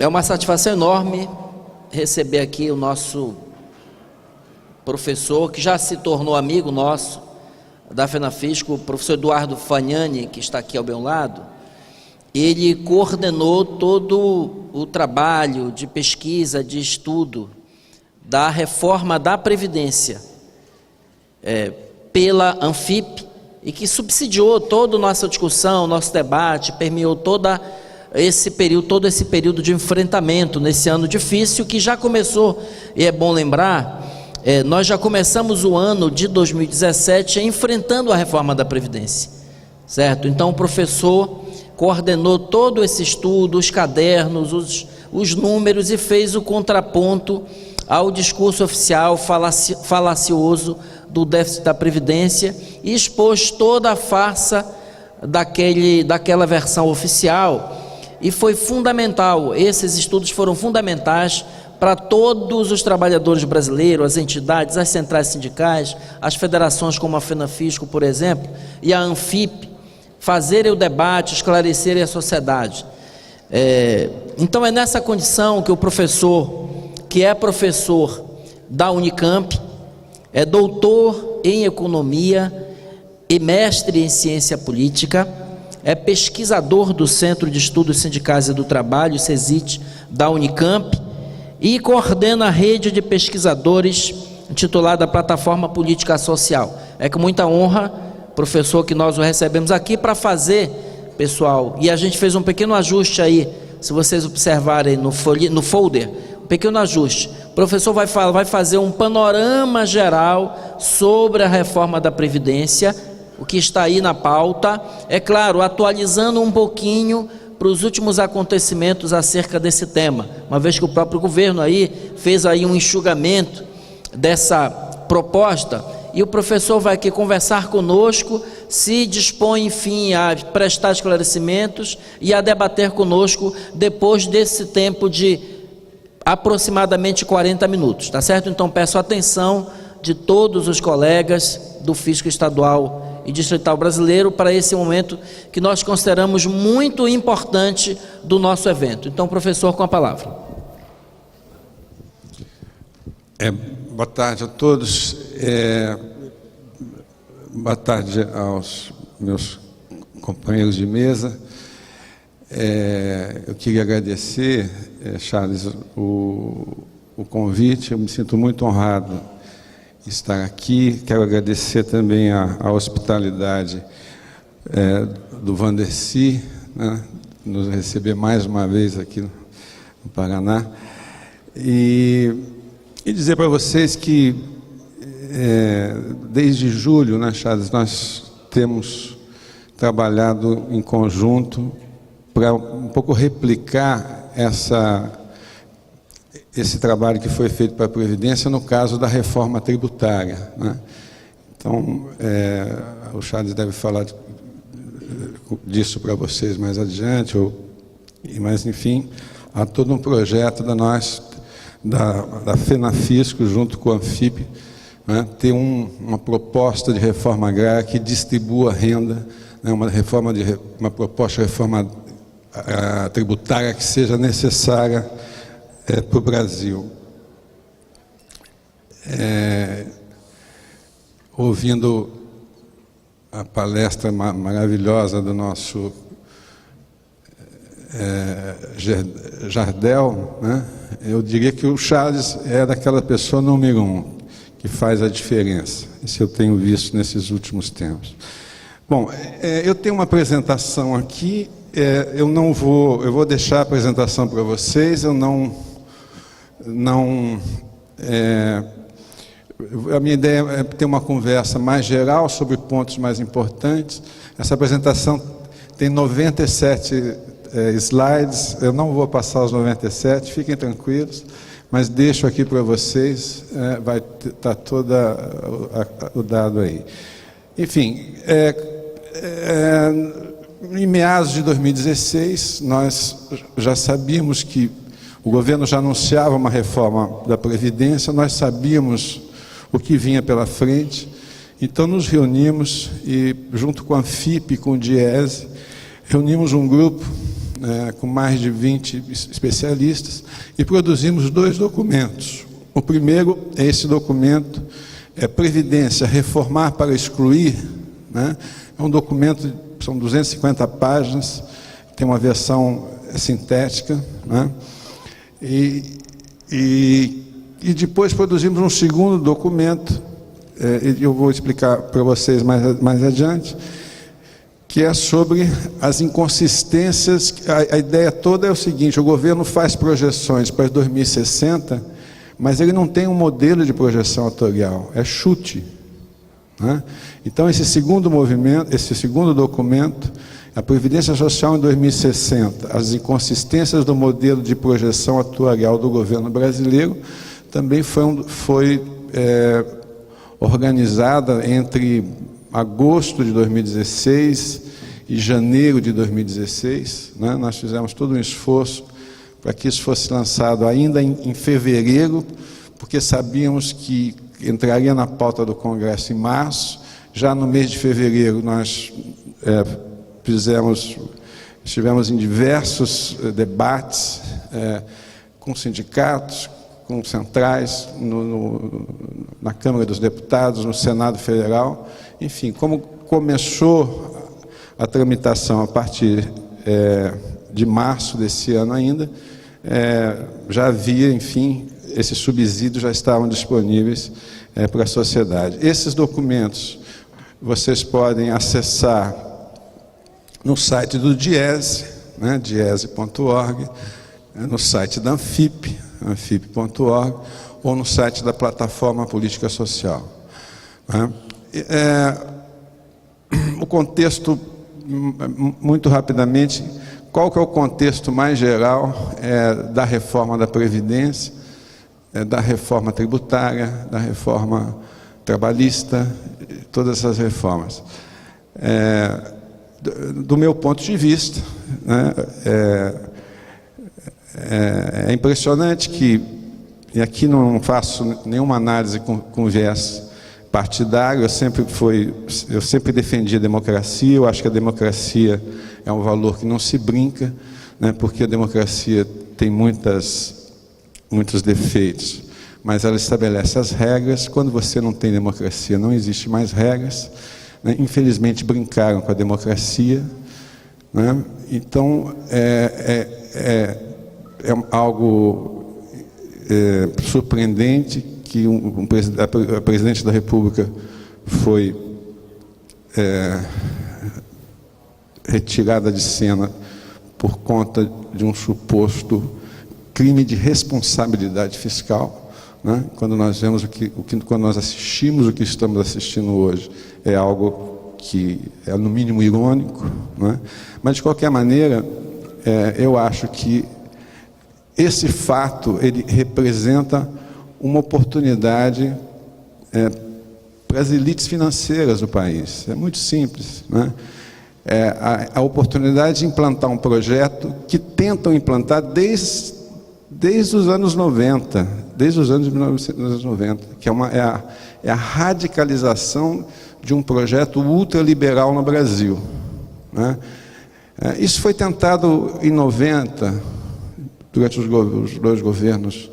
É uma satisfação enorme receber aqui o nosso professor, que já se tornou amigo nosso da FENAFISCO, o professor Eduardo Fagnani, que está aqui ao meu lado. Ele coordenou todo o trabalho de pesquisa, de estudo da reforma da Previdência pela ANFIP, e que subsidiou toda a nossa discussão, nosso debate, permeou todo esse período de enfrentamento nesse ano difícil, que já começou, e é bom lembrar, nós já começamos o ano de 2017 enfrentando a reforma da Previdência, certo? Então o professor coordenou todo esse estudo, os cadernos, os números, e fez o contraponto ao discurso oficial falacioso do déficit da Previdência, e expôs toda a farsa daquela versão oficial. E foi fundamental, esses estudos foram fundamentais para todos os trabalhadores brasileiros, as entidades, as centrais sindicais, as federações como a FENAFISCO, por exemplo, e a ANFIP, fazerem o debate, esclarecerem a sociedade. Então é nessa condição que o professor, que é professor da Unicamp, é doutor em economia e mestre em ciência política, é pesquisador do Centro de Estudos Sindicais e do Trabalho, CESIT, da Unicamp, e coordena a rede de pesquisadores intitulada Plataforma Política Social. É com muita honra, professor, que nós o recebemos aqui para fazer, pessoal, e a gente fez um pequeno ajuste aí, se vocês observarem no folder, um pequeno ajuste. O professor vai fazer um panorama geral sobre a reforma da Previdência, o que está aí na pauta, é claro, atualizando um pouquinho para os últimos acontecimentos acerca desse tema, uma vez que o próprio governo aí fez aí um enxugamento dessa proposta, e o professor vai aqui conversar conosco, se dispõe, enfim, a prestar esclarecimentos e a debater conosco depois desse tempo de aproximadamente 40 minutos, tá certo? Então peço a atenção de todos os colegas do Fisco Estadual e Distrital Brasileiro para esse momento que nós consideramos muito importante do nosso evento. Então, professor, com a palavra. Boa tarde a todos. Boa tarde aos meus companheiros de mesa. Eu queria agradecer, Charles, o convite. Eu me sinto muito honrado de estar aqui. Quero agradecer também a hospitalidade do Vandercy, né, nos receber mais uma vez aqui no Paraná. E dizer para vocês que desde julho, né, Charles, nós temos trabalhado em conjunto para um pouco replicar esse trabalho que foi feito para a Previdência no caso da reforma tributária, né? Então, o Charles deve falar disso para vocês mais adiante, mas enfim, há todo um projeto da FENAFISCO junto com a ANFIP, né, ter uma proposta de reforma agrária que distribua renda, né, uma proposta de reforma tributária que seja necessária para o Brasil. Ouvindo a palestra maravilhosa do nosso Jardel, né, eu diria que o Charles é daquela pessoa número 1 que faz a diferença. Isso eu tenho visto nesses últimos tempos. Bom, eu tenho uma apresentação aqui. Eu vou deixar a apresentação para vocês. A minha ideia é ter uma conversa mais geral sobre pontos mais importantes. Essa apresentação tem 97 slides. Eu não vou passar os 97, fiquem tranquilos, mas deixo aqui para vocês, vai estar todo o dado aí. Enfim, em meados de 2016, nós já sabíamos que o governo já anunciava uma reforma da Previdência, nós sabíamos o que vinha pela frente, então nos reunimos e, junto com a ANFIP e com o DIESE, reunimos um grupo com mais de 20 especialistas, e produzimos 2 documentos. O primeiro é esse documento, Previdência, Reformar para Excluir, né? É um documento, são 250 páginas, tem uma versão sintética, né? E depois produzimos um segundo documento, eu vou explicar para vocês mais adiante, que é sobre as inconsistências. A ideia toda é o seguinte: o governo faz projeções para 2060, mas ele não tem um modelo de projeção atuarial, é chute, né? Então esse segundo documento, a Previdência Social em 2060, as inconsistências do modelo de projeção atuarial do governo brasileiro, também foi organizada entre agosto de 2016 e janeiro de 2016, né? Nós fizemos todo um esforço para que isso fosse lançado ainda em fevereiro, porque sabíamos que entraria na pauta do Congresso em março. Já no mês de fevereiro nós estivemos em diversos debates com sindicatos, com centrais, na Câmara dos Deputados, no Senado Federal. Enfim, como começou a tramitação a partir de março desse ano ainda, já havia, enfim, esses subsídios já estavam disponíveis para a sociedade. Esses documentos vocês podem acessar no site do DIESE, né, diese.org, no site da Anfip, anfip.org, ou no site da Plataforma Política Social, né? O contexto, muito rapidamente, qual que é o contexto mais geral da reforma da Previdência, da reforma tributária, da reforma trabalhista, todas essas reformas? Do meu ponto de vista, né, é impressionante que, e aqui não faço nenhuma análise com viés partidário, eu sempre defendi a democracia. Eu acho que a democracia é um valor que não se brinca, né, porque a democracia tem muitos defeitos, mas ela estabelece as regras. Quando você não tem democracia, não existe mais regras, né? Infelizmente brincaram com a democracia, né? Então é algo surpreendente que a presidente da República foi retirada de cena por conta de um suposto crime de responsabilidade fiscal, né? Quando nós vemos quando nós assistimos o que estamos assistindo hoje, é algo que é no mínimo irônico, né? Mas de qualquer maneira, eu acho que esse fato ele representa uma oportunidade para as elites financeiras do país. É muito simples, né? A oportunidade de implantar um projeto que tentam implantar desde os anos 90, desde os anos de 1990, que é a radicalização de um projeto ultraliberal no Brasil, né? Isso foi tentado em 90, durante os 2 governos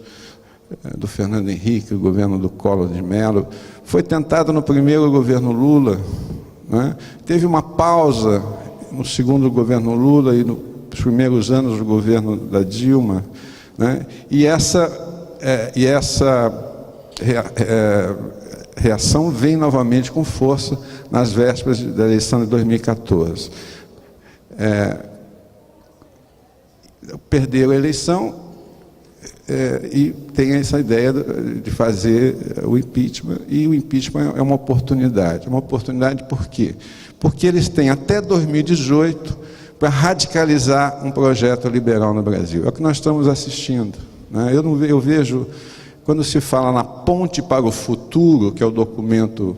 do Fernando Henrique, o governo do Collor de Mello. Foi tentado no primeiro governo Lula, né? Teve uma pausa no segundo governo Lula e nos primeiros anos do governo da Dilma, né? E essa reação vem novamente com força nas vésperas da eleição de 2014. Perderam a eleição, e tem essa ideia de fazer o impeachment, e o impeachment é uma oportunidade. Uma oportunidade por quê? Porque eles têm até 2018 para radicalizar um projeto liberal no Brasil. É o que nós estamos assistindo, né? Eu vejo, quando se fala na Ponte para o Futuro, que é o documento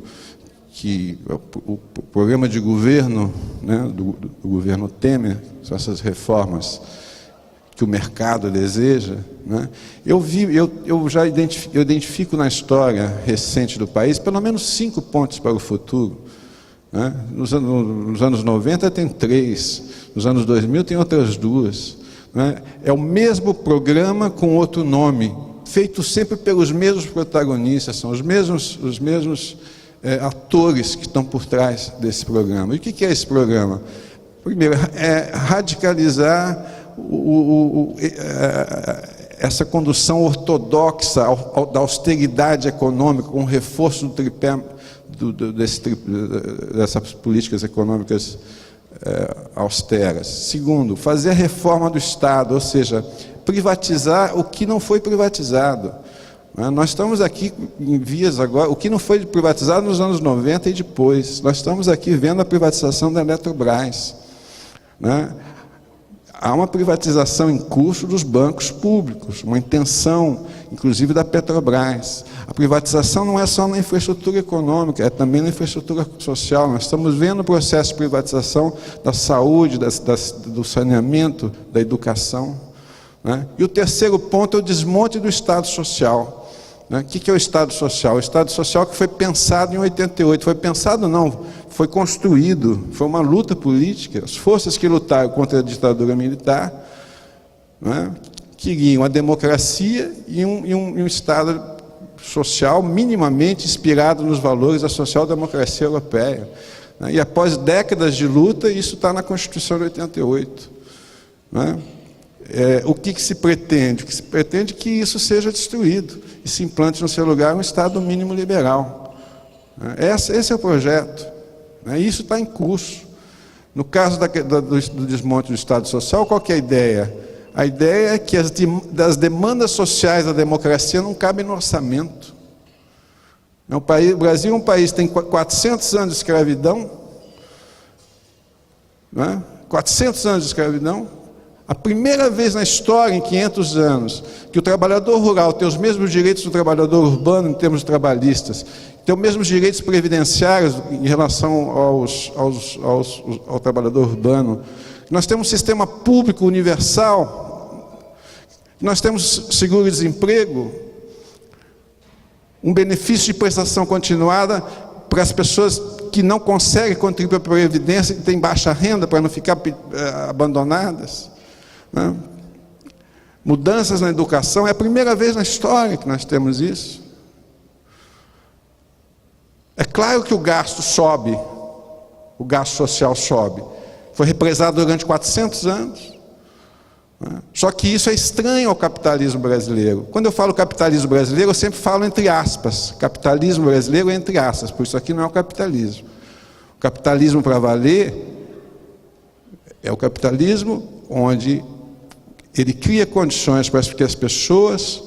o programa de governo, né, do governo Temer, são essas reformas que o mercado deseja, né? Eu identifico na história recente do país pelo menos 5 pontos para o futuro, né? Nos anos 90 tem 3, nos anos 2000 tem outras 2. Né? É o mesmo programa com outro nome, feito sempre pelos mesmos protagonistas, são os mesmos atores que estão por trás desse programa. E o que é esse programa? Primeiro, é radicalizar essa condução ortodoxa da austeridade econômica, com o reforço do tripé dessas políticas econômicas austeras. Segundo, fazer a reforma do Estado, ou seja, privatizar o que não foi privatizado. Nós estamos aqui em vias agora, o que não foi privatizado nos anos 90 e depois. Nós estamos aqui vendo a privatização da Eletrobras. Né? Há uma privatização em curso dos bancos públicos, uma intenção, inclusive da Petrobras. A privatização não é só na infraestrutura econômica, é também na infraestrutura social. Nós estamos vendo o processo de privatização da saúde, do saneamento, da educação. Né? E o terceiro ponto é o desmonte do Estado Social. Né? O que é o Estado Social? O Estado Social que foi pensado em 88. Foi pensado não, foi construído, foi uma luta política. As forças que lutaram contra a ditadura militar, né, queriam a democracia e um Estado social minimamente inspirado nos valores da social-democracia europeia. Né? E após décadas de luta, isso está na Constituição de 88. Né? O que se pretende? O que se pretende é que isso seja destruído e se implante no seu lugar um Estado mínimo liberal. Esse é o projeto. Isso está em curso. No caso do desmonte do Estado Social, qual que é a ideia? A ideia é que as demandas sociais da democracia não cabem no orçamento. O Brasil é um país que tem 400 anos de escravidão. 400 anos de escravidão. A primeira vez na história, em 500 anos, que o trabalhador rural tem os mesmos direitos do trabalhador urbano em termos trabalhistas, tem os mesmos direitos previdenciários em relação ao trabalhador urbano. Nós temos um sistema público universal, nós temos seguro-desemprego, um benefício de prestação continuada para as pessoas que não conseguem contribuir para a Previdência, que têm baixa renda, para não ficar abandonadas. Né? Mudanças na educação, é a primeira vez na história que nós temos isso. É claro que o gasto sobe, o gasto social sobe, foi represado durante 400 anos. Né? Só que isso é estranho ao capitalismo brasileiro. Quando eu falo capitalismo brasileiro, eu sempre falo entre aspas. Capitalismo brasileiro é entre aspas, por isso aqui não é o capitalismo. O capitalismo para valer é o capitalismo onde ele cria condições para que as pessoas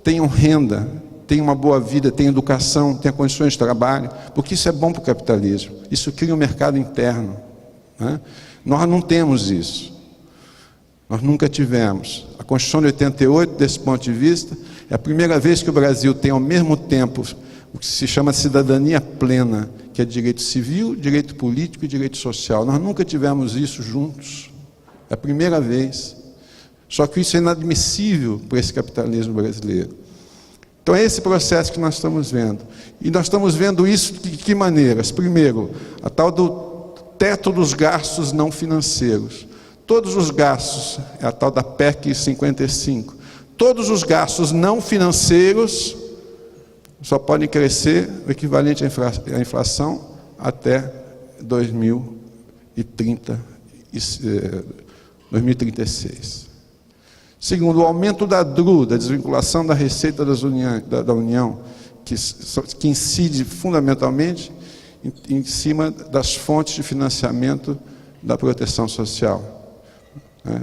tenham renda, tenham uma boa vida, tenham educação, tenham condições de trabalho, porque isso é bom para o capitalismo. Isso cria um mercado interno. Né? Nós não temos isso. Nós nunca tivemos. A Constituição de 88, desse ponto de vista, é a primeira vez que o Brasil tem ao mesmo tempo o que se chama cidadania plena, que é direito civil, direito político e direito social. Nós nunca tivemos isso juntos. É a primeira vez. Só que isso é inadmissível para esse capitalismo brasileiro. Então é esse processo que nós estamos vendo. E nós estamos vendo isso de que maneiras? Primeiro, a tal do teto dos gastos não financeiros. Todos os gastos, é a tal da PEC 55, todos os gastos não financeiros só podem crescer o equivalente à inflação até 2036. Segundo, o aumento da DRU, da desvinculação da receita da União, que incide fundamentalmente em cima das fontes de financiamento da proteção social.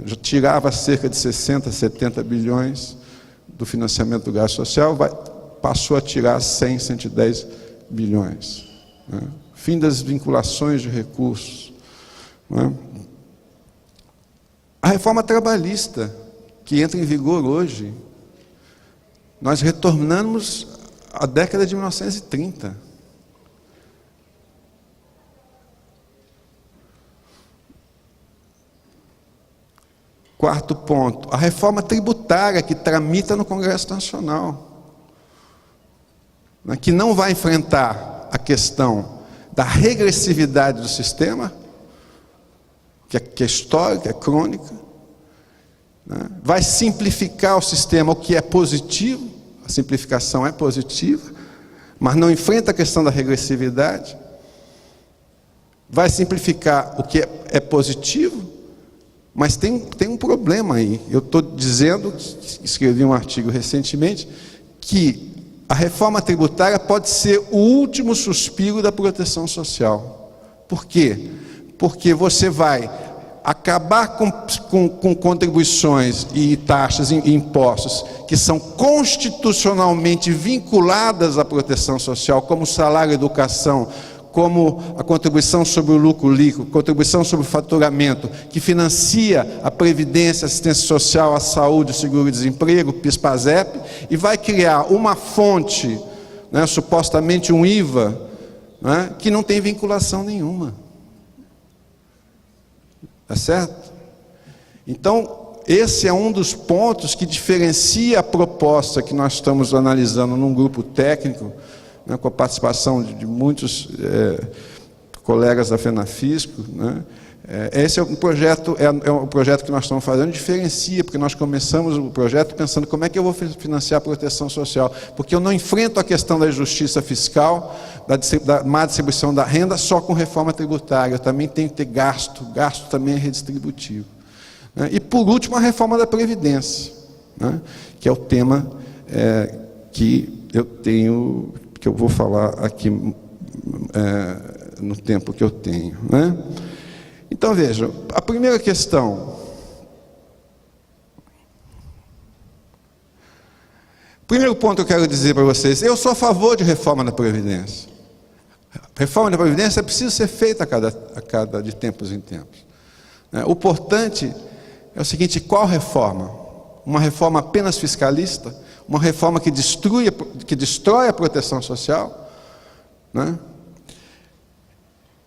Já tirava cerca de 60, 70 bilhões do financiamento do gasto social, passou a tirar 100, 110 bilhões. Fim das vinculações de recursos. A reforma trabalhista, que entra em vigor hoje, nós retornamos à década de 1930. Quarto ponto, a reforma tributária que tramita no Congresso Nacional, que não vai enfrentar a questão da regressividade do sistema, que é histórica, é crônica, né? Vai simplificar o sistema, o que é positivo, a simplificação é positiva, mas não enfrenta a questão da regressividade. Vai simplificar o que é positivo, mas tem um problema aí. Eu estou dizendo, escrevi um artigo recentemente, que a reforma tributária pode ser o último suspiro da proteção social. Por quê? Porque você vai acabar com contribuições e taxas e impostos que são constitucionalmente vinculadas à proteção social, como salário e educação, como a contribuição sobre o lucro líquido, contribuição sobre o faturamento, que financia a previdência, a assistência social, a saúde, o seguro-desemprego, o PIS/PASEP, e vai criar uma fonte, né, supostamente um IVA, né, que não tem vinculação nenhuma. Tá certo? Então, esse é um dos pontos que diferencia a proposta que nós estamos analisando num grupo técnico, né, com a participação de muitos colegas da FENAFISCO, né? Esse é um projeto, um projeto que nós estamos fazendo, diferencia, porque nós começamos o projeto pensando como é que eu vou financiar a proteção social, porque eu não enfrento a questão da justiça fiscal, da má distribuição da renda só com reforma tributária, eu também tenho que ter gasto também é redistributivo, né? E por último a reforma da Previdência, né, que é o tema que eu vou falar aqui no tempo que eu tenho, né? Então veja, a primeira questão. Primeiro ponto que eu quero dizer para vocês, eu sou a favor de reforma da Previdência. Reforma da Previdência precisa ser feita de tempos em tempos. O importante é o seguinte: qual reforma? Uma reforma apenas fiscalista? Uma reforma que destrói a proteção social? Né?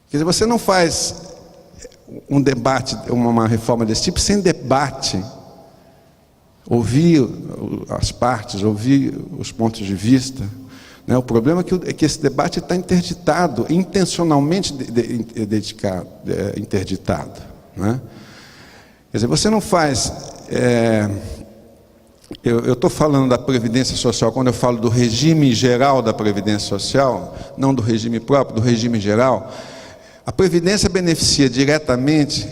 Quer dizer, você não faz um debate, uma reforma desse tipo, sem debate, ouvir as partes, ouvir os pontos de vista, né? O problema é que esse debate está interditado, intencionalmente interditado, né? Quer dizer, você não faz... Eu estou falando da Previdência Social, quando eu falo do regime geral da Previdência Social, não do regime próprio, do regime geral. A Previdência beneficia diretamente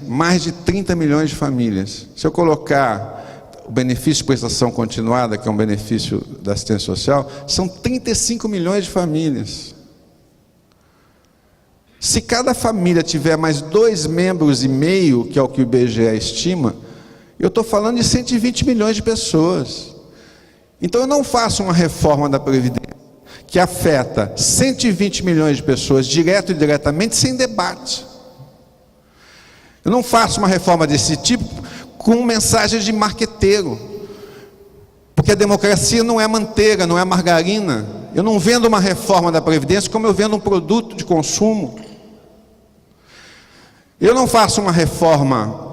mais de 30 milhões de famílias. Se eu colocar o benefício de prestação continuada, que é um benefício da assistência social, são 35 milhões de famílias. Se cada família tiver mais 2,5 membros, que é o que o IBGE estima, eu estou falando de 120 milhões de pessoas. Então eu não faço uma reforma da Previdência que afeta 120 milhões de pessoas, direto e diretamente, sem debate. Eu não faço uma reforma desse tipo com mensagens de marqueteiro, porque a democracia não é manteiga, não é margarina. Eu não vendo uma reforma da Previdência como eu vendo um produto de consumo. Eu não faço uma reforma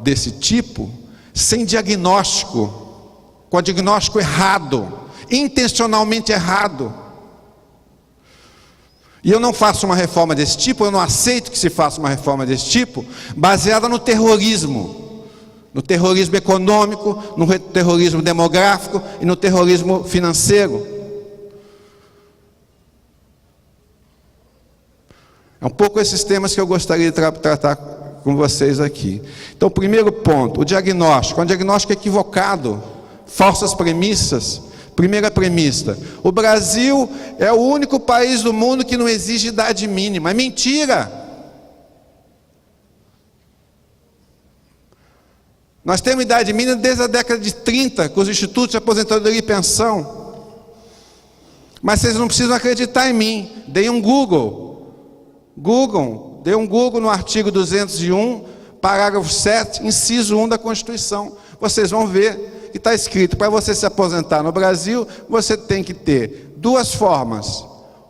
desse tipo sem diagnóstico, com o diagnóstico errado, intencionalmente errado. E eu não faço uma reforma desse tipo, eu não aceito que se faça uma reforma desse tipo, baseada no terrorismo econômico, no terrorismo demográfico e no terrorismo financeiro. É um pouco esses temas que eu gostaria de tratar com vocês aqui. Então, primeiro ponto, o diagnóstico. É um diagnóstico equivocado, falsas premissas. Primeira premissa: o Brasil é o único país do mundo que não exige idade mínima. É mentira! Nós temos idade mínima desde a década de 30, com os institutos de aposentadoria e pensão. Mas vocês não precisam acreditar em mim. Dei um Google. Dê um Google no artigo 201, parágrafo 7, inciso 1 da Constituição. Vocês vão ver que está escrito: para você se aposentar no Brasil, você tem que ter duas formas: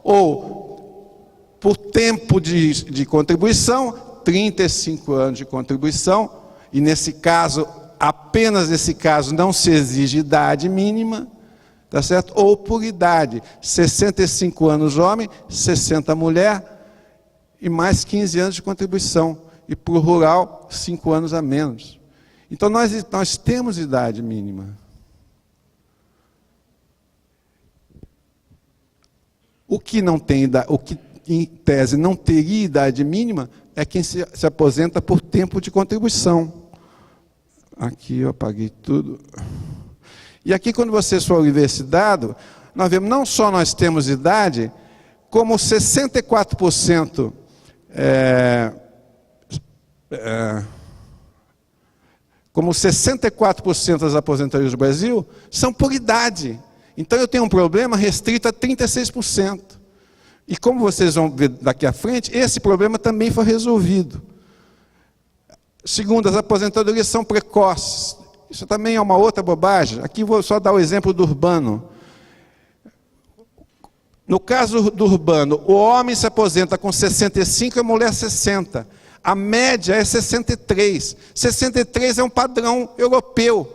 ou por tempo de contribuição, 35 anos de contribuição, e nesse caso, apenas nesse caso, não se exige idade mínima, tá certo? Ou por idade, 65 anos homem, 60 mulher, e mais 15 anos de contribuição. E para o rural, 5 anos a menos. Então nós temos idade mínima. O que não tem idade, o que em tese não teria idade mínima é quem se aposenta por tempo de contribuição. Aqui eu apaguei tudo. E aqui, quando vocês forem ver esse dado, nós vemos, não só nós temos idade, como 64% como 64% das aposentadorias do Brasil são por idade. Então eu tenho um problema restrito a 36%. E como vocês vão ver daqui à frente, esse problema também foi resolvido. Segundo, as aposentadorias são precoces. Isso também é uma outra bobagem. Aqui vou só dar o exemplo do urbano. No caso do urbano, o homem se aposenta com 65 e a mulher 60. A média é 63. 63 é um padrão europeu.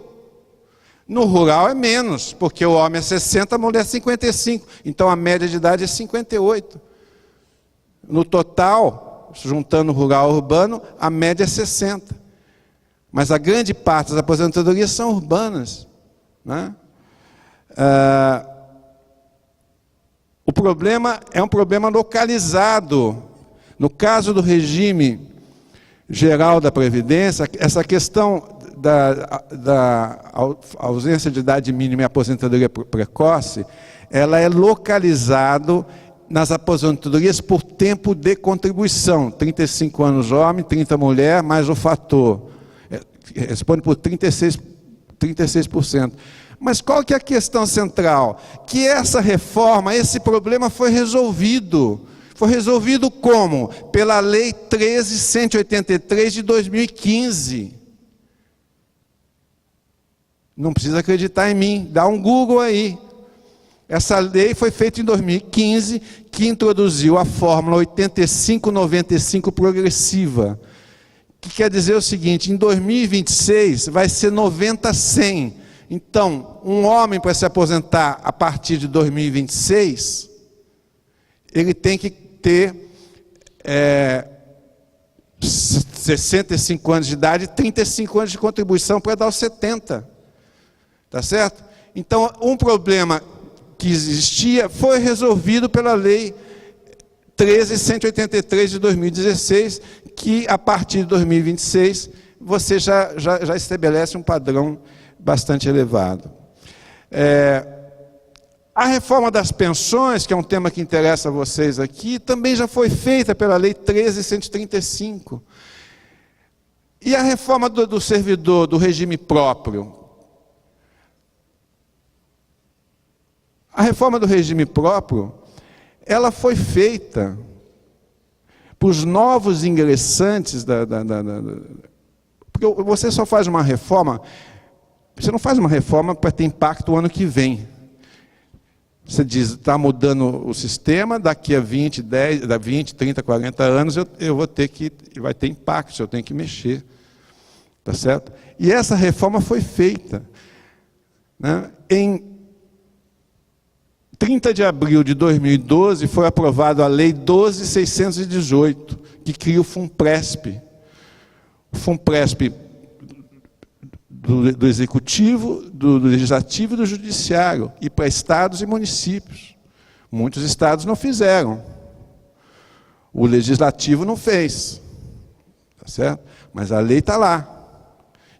No rural é menos, porque o homem é 60, a mulher é 55. Então a média de idade é 58. No total, juntando rural e urbano, a média é 60. Mas a grande parte das aposentadorias são urbanas, né? O problema é um problema localizado. No caso do regime geral da Previdência, essa questão da ausência de idade mínima e aposentadoria precoce, ela é localizado nas aposentadorias por tempo de contribuição. 35 anos homem, 30 mulher, mais o fator. Responde por 36%. Mas qual que é a questão central? Que essa reforma, esse problema foi resolvido. Foi resolvido como? Pela Lei 13.183 de 2015. Não precisa acreditar em mim, dá um Google aí. Essa lei foi feita em 2015, que introduziu a fórmula 85-95 progressiva. Que quer dizer o seguinte, em 2026 vai ser 90-100. Então, um homem para se aposentar a partir de 2026, ele tem que ter 65 anos de idade e 35 anos de contribuição para dar os 70. Tá certo? Então, um problema que existia foi resolvido pela Lei 13.183 de 2016, que a partir de 2026 você já estabelece um padrão bastante elevado. A reforma das pensões, que é um tema que interessa a vocês aqui, também já foi feita pela Lei 13.135. E a reforma do servidor, do regime próprio? A reforma do regime próprio, ela foi feita para os novos ingressantes porque você só faz uma reforma, você não faz uma reforma para ter impacto o ano que vem. Você diz, está mudando o sistema, daqui a 20, 30, 40 anos eu vou ter que, vai ter impacto, eu tenho que mexer. Tá certo? E essa reforma foi feita, né? Em 30 de abril de 2012 foi aprovada a Lei 12.618, que cria o FUNPRESP. O FUNPRESP do Executivo, do Legislativo e do Judiciário, e para estados e municípios. Muitos estados não fizeram. O Legislativo não fez. Tá certo? Mas a lei está lá.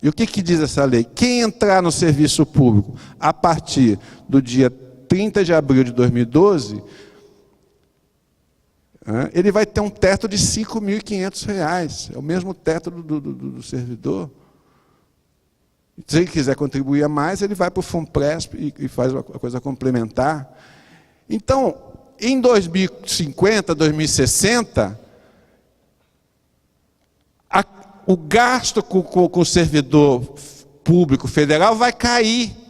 E o que diz essa lei? Quem entrar no serviço público a partir do dia 30 de abril de 2012, ele vai ter um teto de R$ 5.500. É o mesmo teto do servidor. Se ele quiser contribuir a mais, ele vai para o FUNPRESP e faz uma coisa complementar. Então, em 2050, 2060, o gasto com o servidor público federal vai cair.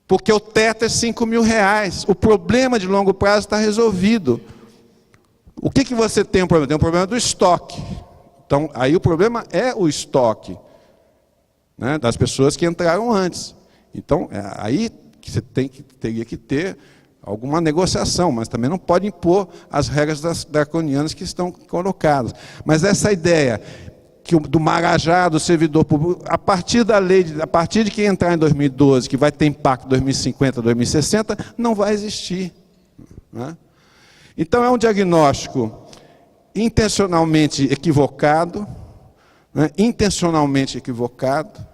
Porque o teto é R$ 5.000. O problema de longo prazo está resolvido. O que você tem um problema? Tem um problema do estoque. Então, aí o problema é o estoque. né, das pessoas que entraram antes. Então, aí que você teria que ter alguma negociação, mas também não pode impor as regras draconianas que estão colocadas. Mas essa ideia do Marajá, do servidor público, a partir da lei, a partir de quem entrar em 2012, que vai ter impacto em 2050, 2060, não vai existir, né? Então é um diagnóstico intencionalmente equivocado, né? Intencionalmente equivocado.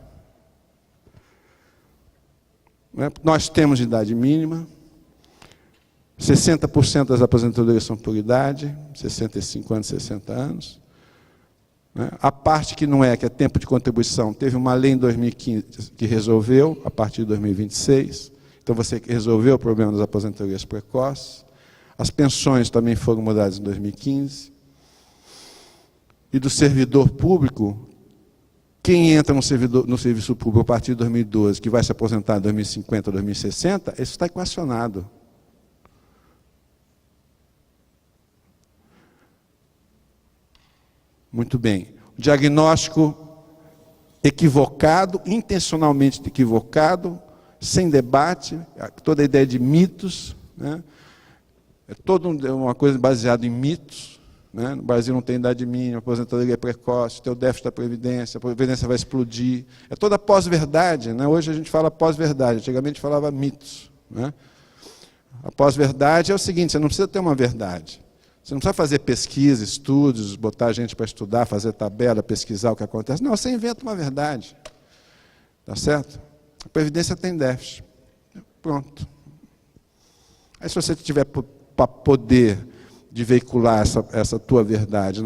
Né? Nós temos idade mínima, 60% das aposentadorias são por idade, 65 anos, 60 anos. Né? A parte que não é, que é tempo de contribuição, teve uma lei em 2015 que resolveu, a partir de 2026. Então, você resolveu o problema das aposentadorias precoces. As pensões também foram mudadas em 2015. E do servidor público, quem entra no serviço público a partir de 2012, que vai se aposentar em 2050, 2060, isso está equacionado. Muito bem. O diagnóstico equivocado, intencionalmente equivocado, sem debate, toda a ideia de mitos, né? É toda uma coisa baseada em mitos, né? No Brasil não tem idade mínima, aposentadoria precoce, tem o déficit da Previdência, a Previdência vai explodir. É toda pós-verdade, né? Hoje a gente fala pós-verdade, antigamente falava mitos, né? A pós-verdade é o seguinte, você não precisa ter uma verdade. Você não precisa fazer pesquisa, estudos, botar gente para estudar, fazer tabela, pesquisar o que acontece. Não, você inventa uma verdade. Tá certo? A Previdência tem déficit. Pronto. Aí se você tiver poder de veicular essa tua verdade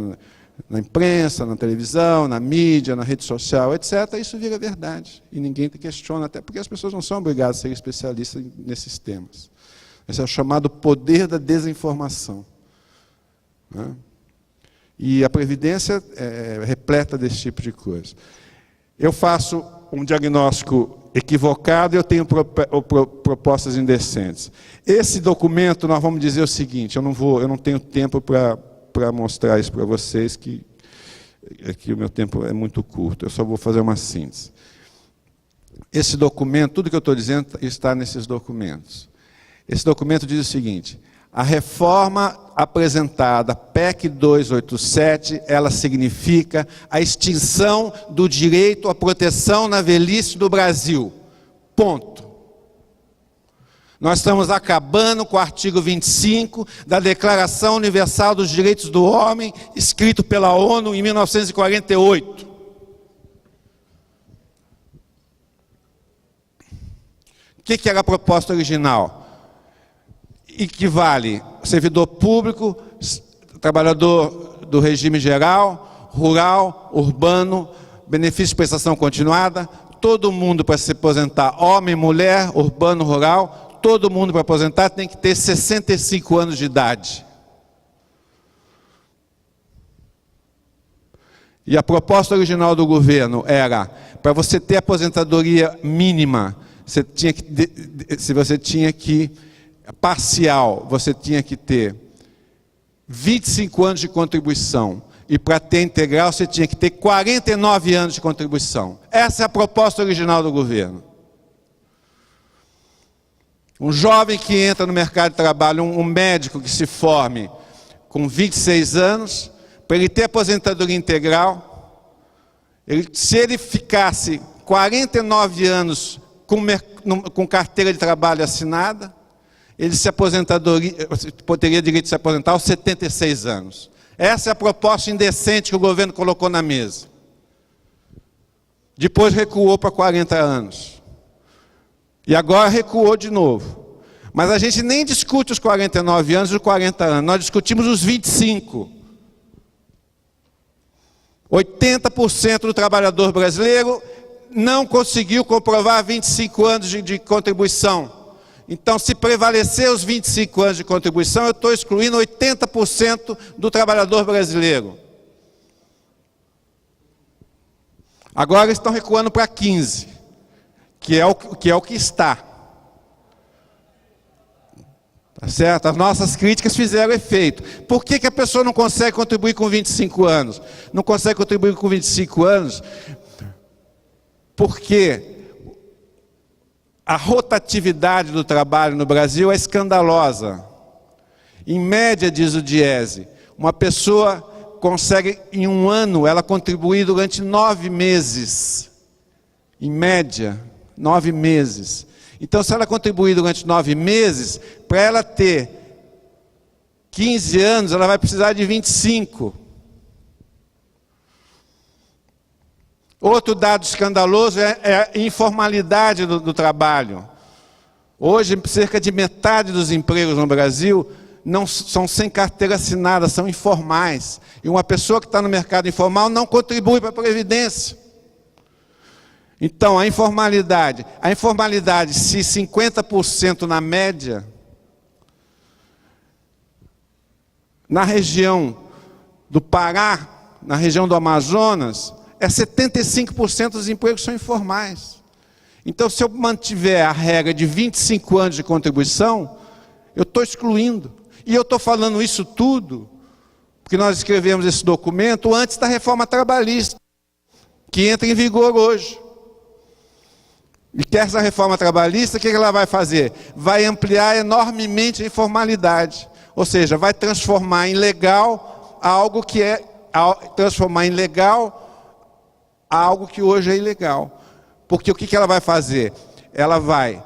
na imprensa, na televisão, na mídia, na rede social, etc., isso vira verdade. E ninguém te questiona, até porque as pessoas não são obrigadas a ser especialistas nesses temas. Esse é o chamado poder da desinformação. Né? E a Previdência é repleta desse tipo de coisa. Eu faço um diagnóstico equivocado e eu tenho propostas indecentes. Esse documento, nós vamos dizer o seguinte, eu não tenho tempo para mostrar isso para vocês, que o meu tempo é muito curto, eu só vou fazer uma síntese. Esse documento, tudo que eu estou dizendo está nesses documentos. Esse documento diz o seguinte: a reforma apresentada, PEC 287, ela significa a extinção do direito à proteção na velhice do Brasil. Ponto. Nós estamos acabando com o artigo 25 da Declaração Universal dos Direitos do Homem, escrito pela ONU em 1948. O que era a proposta original? Equivale servidor público, trabalhador do regime geral, rural, urbano, benefício de prestação continuada, todo mundo para se aposentar, homem, mulher, urbano, rural, todo mundo para aposentar tem que ter 65 anos de idade. E a proposta original do governo era, para você ter aposentadoria mínima, você tinha que parcial, você tinha que ter 25 anos de contribuição. E para ter integral, você tinha que ter 49 anos de contribuição. Essa é a proposta original do governo. Um jovem que entra no mercado de trabalho, um médico que se forme com 26 anos, para ele ter aposentadoria integral, se ele ficasse 49 anos com carteira de trabalho assinada, ele teria direito de se aposentar aos 76 anos. Essa é a proposta indecente que o governo colocou na mesa. Depois recuou para 40 anos. E agora recuou de novo. Mas a gente nem discute os 49 anos e os 40 anos, nós discutimos os 25. 80% do trabalhador brasileiro não conseguiu comprovar 25 anos de contribuição. Então, se prevalecer os 25 anos de contribuição, eu estou excluindo 80% do trabalhador brasileiro. Agora eles estão recuando para 15%, que é o que está. Tá certo? As nossas críticas fizeram efeito. Por que a pessoa não consegue contribuir com 25 anos? Não consegue contribuir com 25 anos porque a rotatividade do trabalho no Brasil é escandalosa. Em média, diz o Diese, uma pessoa consegue, em um ano, ela contribuir durante 9 meses. Em média, 9 meses. Então, se ela contribuir durante 9 meses, para ela ter 15 anos, ela vai precisar de 25. Outro dado escandaloso é a informalidade do trabalho. Hoje, cerca de metade dos empregos no Brasil não são sem carteira assinada, são informais. E uma pessoa que está no mercado informal não contribui para a Previdência. Então, a informalidade, se 50% na média, na região do Pará, na região do Amazonas, 75% dos empregos são informais. Então, se eu mantiver a regra de 25 anos de contribuição, eu estou excluindo. E eu estou falando isso tudo, porque nós escrevemos esse documento antes da reforma trabalhista, que entra em vigor hoje. E que essa reforma trabalhista, o que ela vai fazer? Vai ampliar enormemente a informalidade. Ou seja, vai transformar em legal algo que algo que hoje é ilegal. Porque o que ela vai fazer? Ela vai,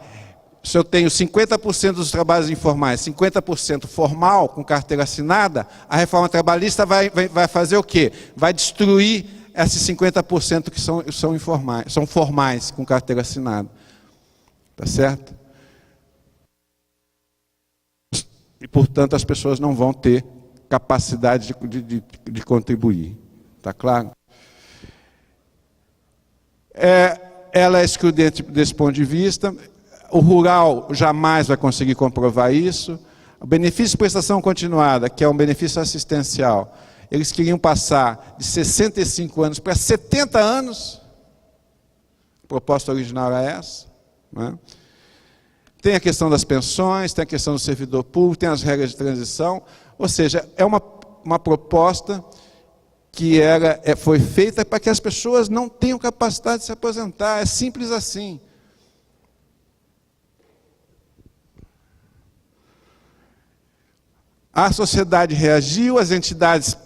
se eu tenho 50% dos trabalhos informais, 50% formal, com carteira assinada, a reforma trabalhista vai fazer o quê? Vai destruir esses 50% que são informais, são formais, com carteira assinada. Tá certo? E, portanto, as pessoas não vão ter capacidade de contribuir. Tá claro? Ela é excludente desse ponto de vista. O rural jamais vai conseguir comprovar isso. O benefício de prestação continuada, que é um benefício assistencial, eles queriam passar de 65 anos para 70 anos. A proposta original era essa. Né? Tem a questão das pensões, tem a questão do servidor público, tem as regras de transição. Ou seja, é uma proposta que foi feita para que as pessoas não tenham capacidade de se aposentar. É simples assim. A sociedade reagiu, as entidades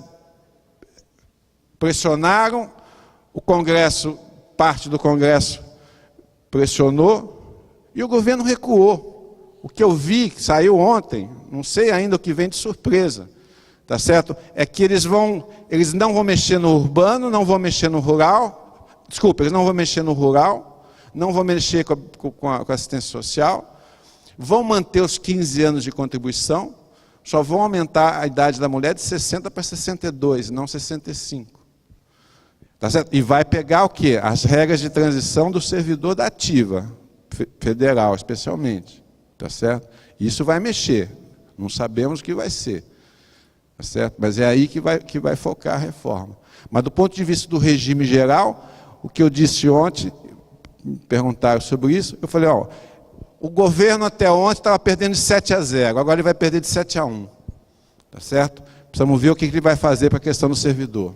pressionaram, o Congresso, parte do Congresso pressionou e o governo recuou. O que eu vi, que saiu ontem, não sei ainda o que vem de surpresa, tá certo? É que eles não vão mexer no urbano, não vão mexer no rural, eles não vão mexer no rural, não vão mexer com a assistência social, vão manter os 15 anos de contribuição, só vão aumentar a idade da mulher de 60 para 62, não 65. Tá certo? E vai pegar o quê? As regras de transição do servidor da ativa, federal especialmente. Tá certo? Isso vai mexer. Não sabemos o que vai ser. Tá certo? Mas é aí que vai focar a reforma. Mas do ponto de vista do regime geral, o que eu disse ontem, me perguntaram sobre isso, eu falei, o governo até ontem estava perdendo de 7-0, agora ele vai perder de 7-1. Tá certo? Precisamos ver o que ele vai fazer para a questão do servidor.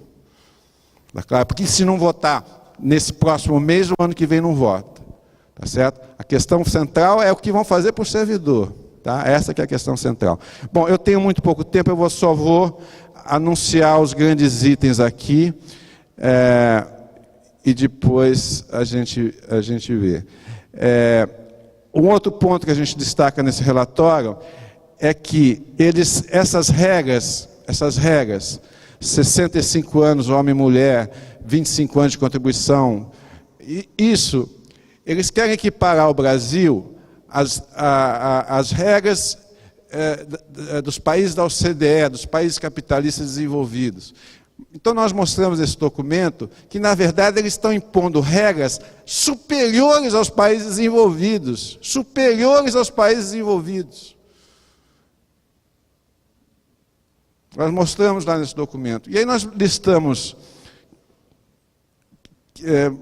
Tá claro? Porque se não votar nesse próximo mês, o ano que vem não vota. Tá certo? A questão central é o que vão fazer para o servidor. Tá? Essa que é a questão central. Bom, eu tenho muito pouco tempo, eu só vou anunciar os grandes itens aqui, e depois a gente vê. Um outro ponto que a gente destaca nesse relatório é que essas regras, 65 anos, homem e mulher, 25 anos de contribuição, eles querem equiparar o Brasil às regras dos países da OCDE, dos países capitalistas desenvolvidos. Então nós mostramos nesse documento que, na verdade, eles estão impondo regras superiores aos países desenvolvidos. Superiores aos países desenvolvidos. Nós mostramos lá nesse documento. E aí nós listamos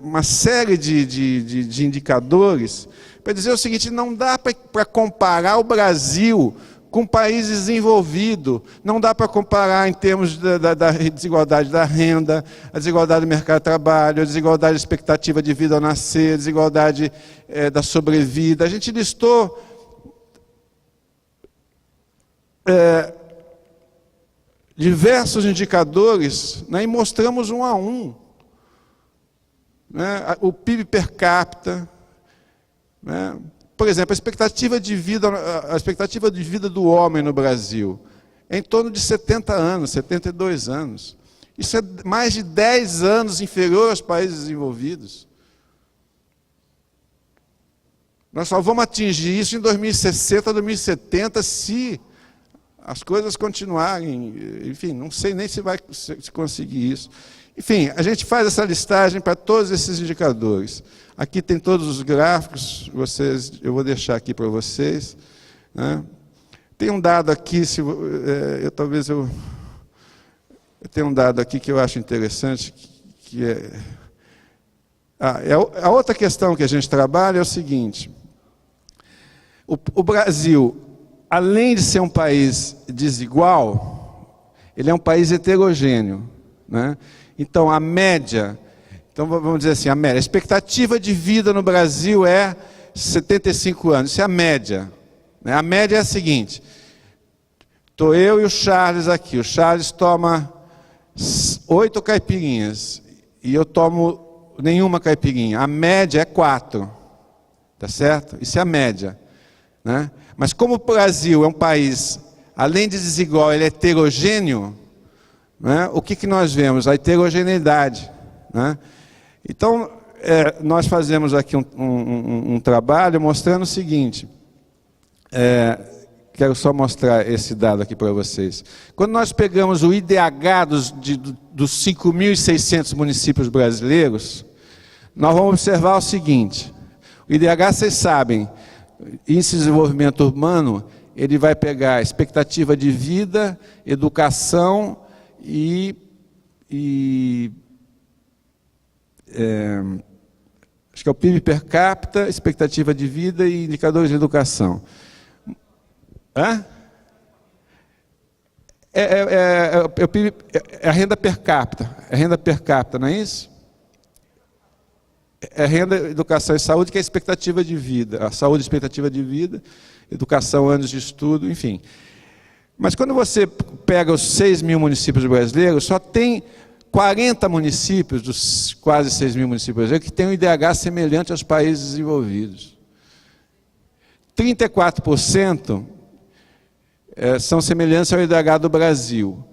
uma série de indicadores para dizer o seguinte: não dá para comparar o Brasil com países desenvolvidos. Não dá para comparar em termos da desigualdade da renda, a desigualdade do mercado de trabalho, a desigualdade da expectativa de vida ao nascer, a desigualdade da sobrevida. A gente listou diversos indicadores, né, e mostramos um a um. Né, o PIB per capita, né, por exemplo, a expectativa de vida do homem no Brasil é em torno de 70 anos, 72 anos. Isso é mais de 10 anos inferior aos países desenvolvidos. Nós só vamos atingir isso em 2060, 2070, se as coisas continuarem. Enfim, não sei nem se vai se conseguir isso. Enfim, a gente faz essa listagem para todos esses indicadores. Aqui tem todos os gráficos, eu vou deixar aqui para vocês. Né? Tem um dado aqui, eu tenho um dado aqui que eu acho interessante, que a outra questão que a gente trabalha é o seguinte: o Brasil, além de ser um país desigual, ele é um país heterogêneo, né? Então, a média, vamos dizer assim, a expectativa de vida no Brasil é 75 anos, isso é a média. Né? A média é a seguinte: estou eu e o Charles aqui, o Charles toma 8 caipirinhas, e eu tomo nenhuma caipirinha. A média é 4, tá certo? Isso é a média. Né? Mas como o Brasil é um país, além de desigual, ele é heterogêneo, né? O que nós vemos? A heterogeneidade. Né? Então, nós fazemos aqui um trabalho mostrando o seguinte, quero só mostrar esse dado aqui para vocês. Quando nós pegamos o IDH dos 5.600 municípios brasileiros, nós vamos observar o seguinte: o IDH, vocês sabem, Índice de Desenvolvimento Urbano, ele vai pegar expectativa de vida, educação acho que é o PIB per capita, expectativa de vida e indicadores de educação. É a renda per capita. É a renda per capita, não é isso? É renda, educação e saúde, que é a expectativa de vida. A saúde, expectativa de vida, educação, anos de estudo, enfim. Mas quando você pega os 6.000 municípios brasileiros, só tem 40 municípios, dos quase 6.000 municípios brasileiros, que têm um IDH semelhante aos países desenvolvidos. 34% são semelhantes ao IDH do Brasil.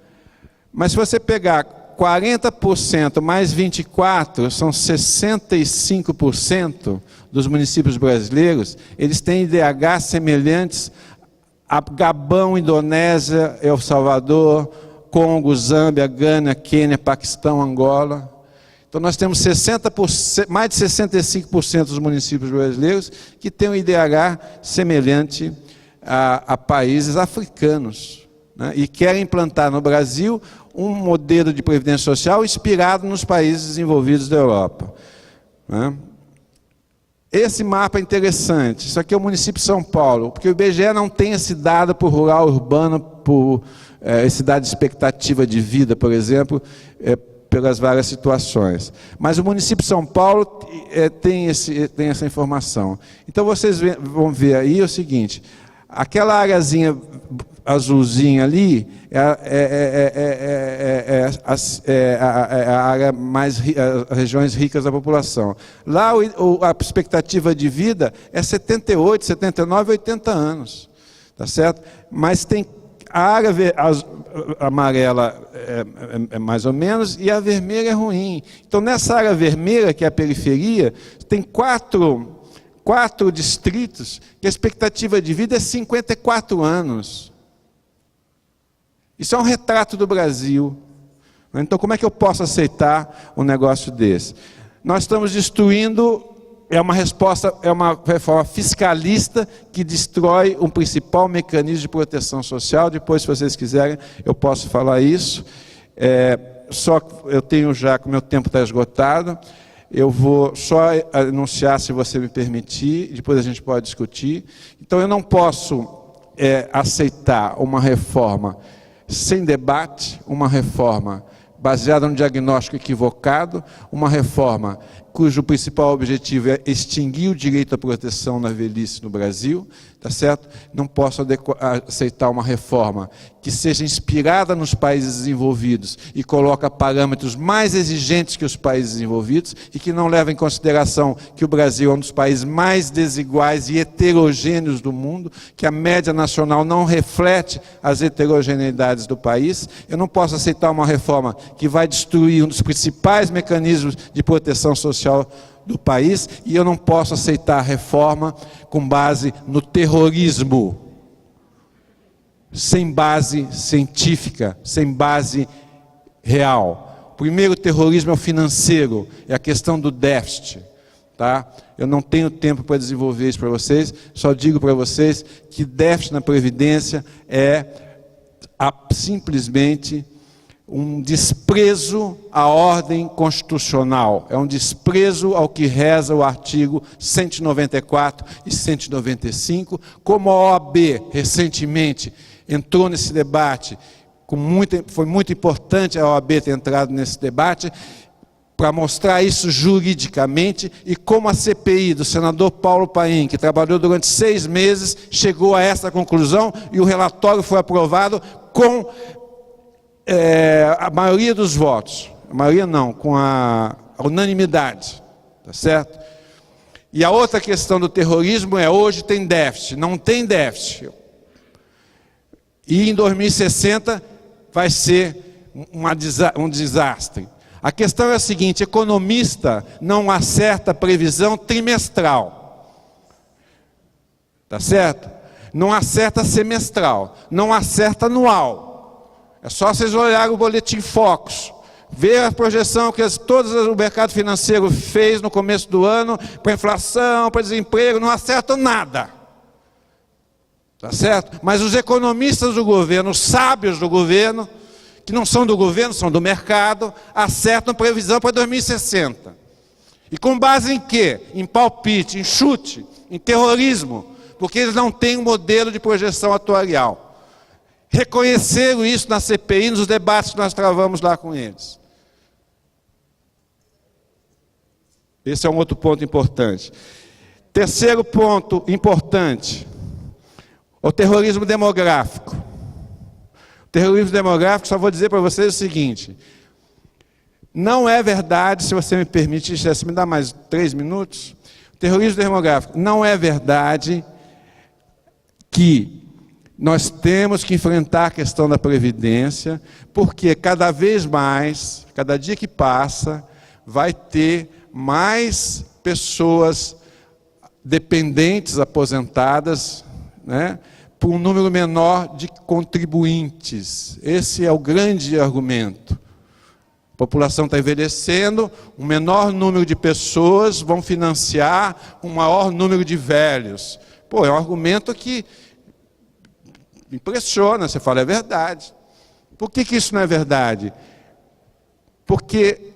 Mas se você pegar 40% mais 24%, são 65% dos municípios brasileiros, eles têm IDH semelhantes a Gabão, Indonésia, El Salvador, Congo, Zâmbia, Gana, Quênia, Paquistão, Angola. Então nós temos mais de 65% dos municípios brasileiros que têm um IDH semelhante a países africanos, né? E querem implantar no Brasil um modelo de previdência social inspirado nos países desenvolvidos da Europa. Né? Esse mapa é interessante. Isso aqui é o município de São Paulo, porque o IBGE não tem esse dado por rural, urbano, por esse dado de expectativa de vida, por exemplo, pelas várias situações. Mas o município de São Paulo tem essa informação. Então vocês vão ver aí o seguinte: aquela areazinha azulzinha ali a área mais as regiões ricas da população. Lá a expectativa de vida é 78, 79, 80 anos, tá certo? Mas tem a área amarela é mais ou menos e a vermelha é ruim. Então nessa área vermelha, que é a periferia, tem quatro distritos que a expectativa de vida é 54 anos. Isso é um retrato do Brasil. Então, como é que eu posso aceitar um negócio desse? Nós estamos destruindo, é uma reforma fiscalista que destrói um principal mecanismo de proteção social. Depois, se vocês quiserem, eu posso falar isso. Só eu tenho já, que o meu tempo está esgotado, eu vou só anunciar, se você me permitir, depois a gente pode discutir. Então, eu não posso aceitar uma reforma sem debate, uma reforma baseada num diagnóstico equivocado, uma reforma cujo principal objetivo é extinguir o direito à proteção na velhice no Brasil, tá certo? Não posso aceitar uma reforma que seja inspirada nos países desenvolvidos e coloca parâmetros mais exigentes que os países desenvolvidos e que não leva em consideração que o Brasil é um dos países mais desiguais e heterogêneos do mundo, que a média nacional não reflete as heterogeneidades do país. Eu não posso aceitar uma reforma que vai destruir um dos principais mecanismos de proteção social do país, e eu não posso aceitar a reforma com base no terrorismo, sem base científica, sem base real. O primeiro terrorismo é o financeiro, é a questão do déficit. Tá? Eu não tenho tempo para desenvolver isso para vocês, só digo para vocês que déficit na Previdência é simplesmente um desprezo à ordem constitucional, é um desprezo ao que reza o artigo 194 e 195, como a OAB recentemente entrou nesse debate, foi muito importante a OAB ter entrado nesse debate, para mostrar isso juridicamente, e como a CPI do senador Paulo Paim, que trabalhou durante 6 meses, chegou a essa conclusão, e o relatório foi aprovado com a maioria dos votos, a maioria não, com a unanimidade, tá certo? E a outra questão do terrorismo é, hoje tem déficit, não tem déficit. E em 2060 vai ser um desastre. A questão é a seguinte: economista não acerta a previsão trimestral, tá certo? Não acerta semestral, não acerta anual. É só vocês olharem o boletim Focus, ver a projeção que todo o mercado financeiro fez no começo do ano, para inflação, para desemprego, não acertam nada. Tá certo? Mas os economistas do governo, os sábios do governo, que não são do governo, são do mercado, acertam previsão para 2060. E com base em quê? Em palpite, em chute, em terrorismo, porque eles não têm um modelo de projeção atuarial. Reconheceram isso na CPI, nos debates que nós travamos lá com eles. Esse é um outro ponto importante. Terceiro ponto importante, o terrorismo demográfico. O terrorismo demográfico, só vou dizer para vocês o seguinte: não é verdade, se você me permite, se me dá mais 3 minutos, o terrorismo demográfico, não é verdade que nós temos que enfrentar a questão da Previdência, porque cada vez mais, cada dia que passa, vai ter mais pessoas dependentes, aposentadas, né, por um número menor de contribuintes. Esse é o grande argumento. A população está envelhecendo, um menor número de pessoas vão financiar um maior número de velhos. Pô, é um argumento que impressiona, você fala, é verdade. Por que isso não é verdade? Porque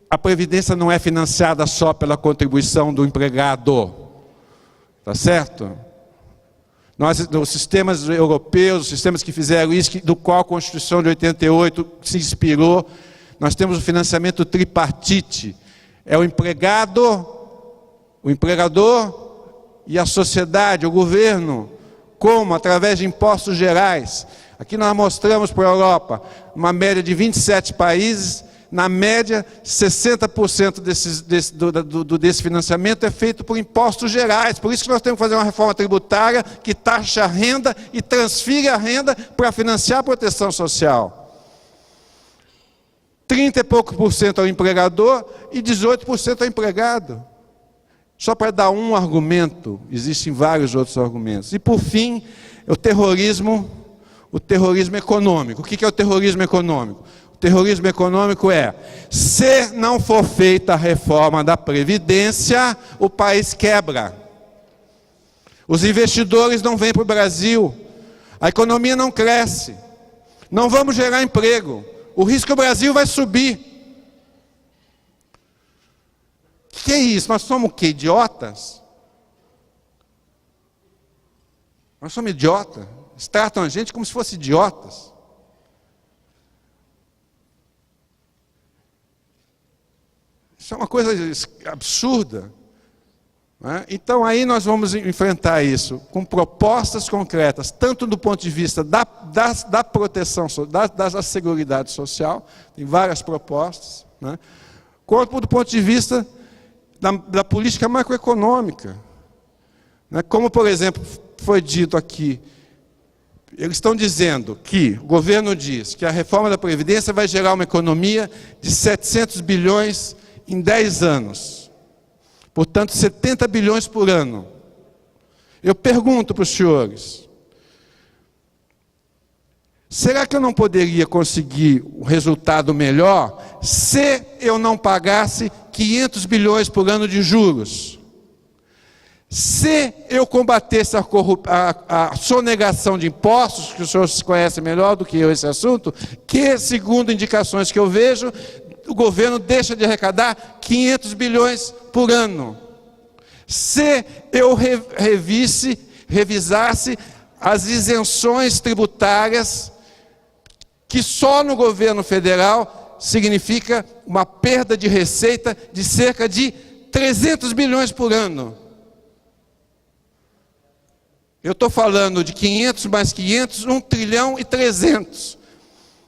a Previdência não é financiada só pela contribuição do empregado, tá certo? Os sistemas europeus, os sistemas que fizeram isso, do qual a Constituição de 88 se inspirou, nós temos o financiamento tripartite, é o empregador e a sociedade, o governo. Como? Através de impostos gerais. Aqui nós mostramos para a Europa uma média de 27 países, na média 60% desse financiamento é feito por impostos gerais. Por isso que nós temos que fazer uma reforma tributária que taxa a renda e transfira a renda para financiar a proteção social. 30 e pouco por cento ao empregador e 18% ao empregado. Só para dar um argumento, existem vários outros argumentos. E por fim, o terrorismo econômico. O que é o terrorismo econômico? O terrorismo econômico é, se não for feita a reforma da Previdência, o país quebra. Os investidores não vêm para o Brasil, a economia não cresce, não vamos gerar emprego, o risco do Brasil vai subir. Que é isso? Nós somos o quê? Idiotas? Nós somos idiotas. Eles tratam a gente como se fossem idiotas. Isso é uma coisa absurda. Né? Então, aí nós vamos enfrentar isso com propostas concretas, tanto do ponto de vista da proteção, da seguridade social, tem várias propostas, né? Quanto do ponto de vista da política macroeconômica. Né? Como, por exemplo, foi dito aqui, eles estão dizendo que, o governo diz que a reforma da Previdência vai gerar uma economia de 700 bilhões em 10 anos. Portanto, 70 bilhões por ano. Eu pergunto para os senhores, será que eu não poderia conseguir um resultado melhor se eu não pagasse 500 bilhões por ano de juros? Se eu combatesse a sonegação de impostos, que os senhores conhecem melhor do que eu esse assunto, que, segundo indicações que eu vejo, o governo deixa de arrecadar 500 bilhões por ano. Se eu revisasse as isenções tributárias, que só no governo federal significa uma perda de receita de cerca de 300 bilhões por ano. Eu estou falando de 500 mais 500, 1 trilhão e 300.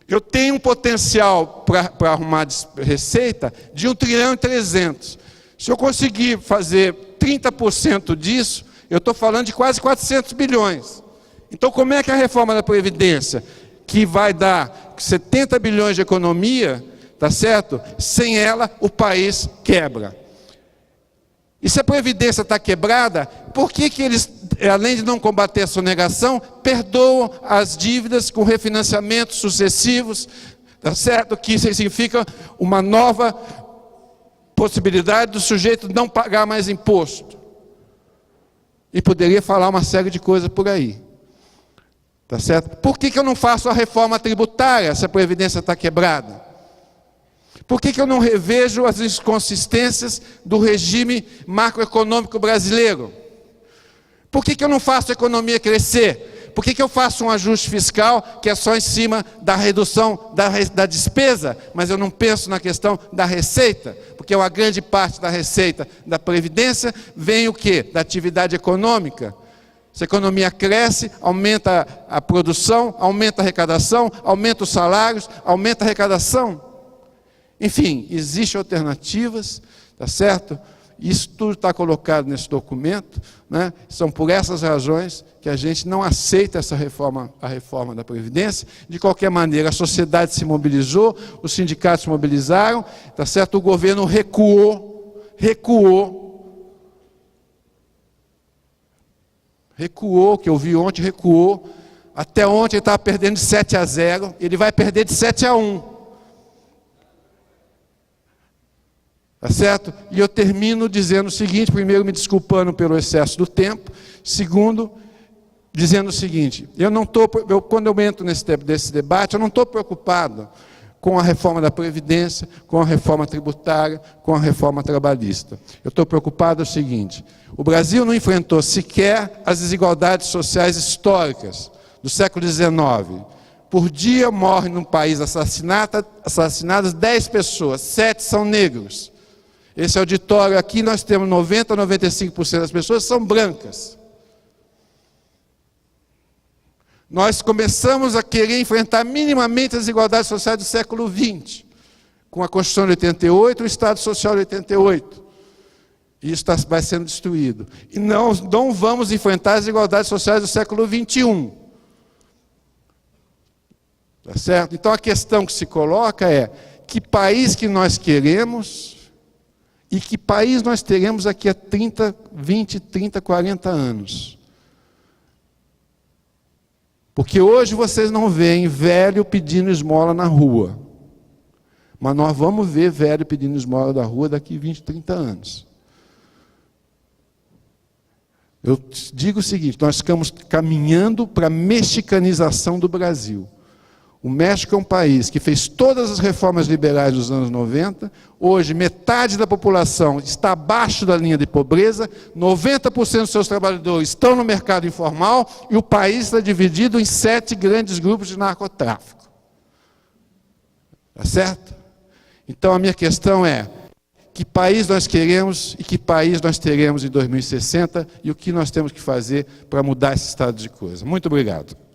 Eu tenho um potencial para arrumar receita de 1 trilhão e 300. Se eu conseguir fazer 30% disso, eu estou falando de quase 400 bilhões. Então, como é que a reforma da Previdência, que vai dar 70 bilhões de economia, tá certo? Sem ela, o país quebra. E se a Previdência está quebrada, por que eles, além de não combater a sonegação, perdoam as dívidas com refinanciamentos sucessivos, tá certo? Que significa uma nova possibilidade do sujeito não pagar mais imposto. E poderia falar uma série de coisas por aí. Tá certo? Por que eu não faço a reforma tributária se a Previdência está quebrada? Por que eu não revejo as inconsistências do regime macroeconômico brasileiro? Por que eu não faço a economia crescer? Por que eu faço um ajuste fiscal que é só em cima da redução da despesa, mas eu não penso na questão da receita? Porque uma grande parte da receita da Previdência vem o quê? Da atividade econômica. Se a economia cresce, aumenta a produção, aumenta a arrecadação, aumenta os salários, aumenta a arrecadação. Enfim, existem alternativas, tá certo? Isso tudo está colocado nesse documento, né? São por essas razões que a gente não aceita essa reforma, a reforma da Previdência. De qualquer maneira, a sociedade se mobilizou, os sindicatos se mobilizaram, tá certo? O governo recuou, que eu vi ontem, recuou. Até ontem ele estava perdendo de 7-0, ele vai perder de 7-1. Tá certo? E eu termino dizendo o seguinte, primeiro me desculpando pelo excesso do tempo, segundo, dizendo o seguinte, quando eu entro nesse debate, eu não estou preocupado com a reforma da Previdência, com a reforma tributária, com a reforma trabalhista. Eu estou preocupado com o seguinte, o Brasil não enfrentou sequer as desigualdades sociais históricas do século XIX. Por dia morrem num país assassinadas 10 pessoas, 7 são negros. Esse auditório aqui, nós temos 90% a 95% das pessoas são brancas. Nós começamos a querer enfrentar minimamente as desigualdades sociais do século XX, com a Constituição de 88 e o Estado Social de 88. E isso vai sendo destruído. E não vamos enfrentar as desigualdades sociais do século XXI. Tá certo? Então a questão que se coloca é, que país que nós queremos e que país nós teremos daqui a 30, 20, 30, 40 anos. Porque hoje vocês não veem velho pedindo esmola na rua. Mas nós vamos ver velho pedindo esmola na rua daqui 20, 30 anos. Eu digo o seguinte, nós estamos caminhando para a mexicanização do Brasil. O México é um país que fez todas as reformas liberais dos anos 90, hoje metade da população está abaixo da linha de pobreza, 90% dos seus trabalhadores estão no mercado informal e o país está dividido em 7 grandes grupos de narcotráfico. Tá certo? Então a minha questão é, que país nós queremos e que país nós teremos em 2060 e o que nós temos que fazer para mudar esse estado de coisa. Muito obrigado.